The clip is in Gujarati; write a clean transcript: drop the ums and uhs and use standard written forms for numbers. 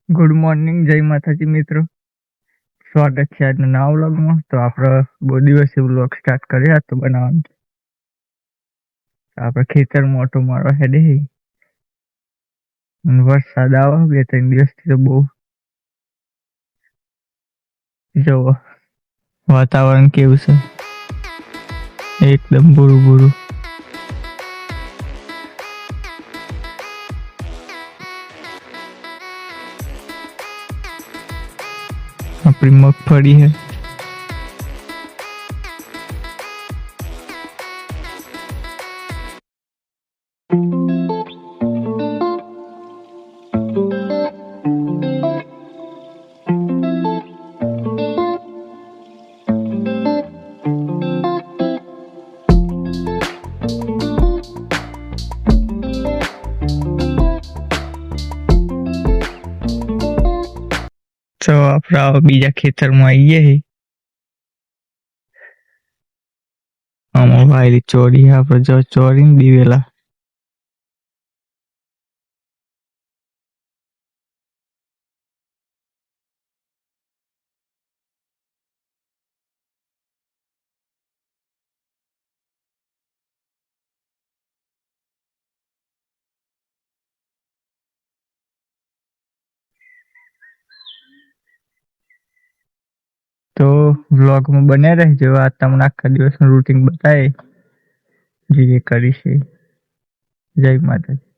ગુડ મોર્નિંગ, જય માતાજી મિત્રો. સ્વાગત છે આજના નવા વ્લોગમાં. તો આપણે બહુ દિવસે વ્લોગ સ્ટાર્ટ કર્યા તો બનાવવાનું. આપણે ખેતરમાં ઓટો મારવા હેડે વરસાદ આવે 2-3 દિવસથી તો બહુ. જુઓ વાતાવરણ કેવું છે, એકદમ ભૂરું ભૂરું. આપણી મગફળી है. तो આપણે બીજા ખેતરમાં આવીએ હી. આમાં વાયલી ચોરી આપણે જો ચોરીને દીવેલા. તો વ્લોગમાં બન્યા રહેજો. આ તમને આખા દિવસનું રૂટીન બતાવે જે કરીશ. જય માતાજી.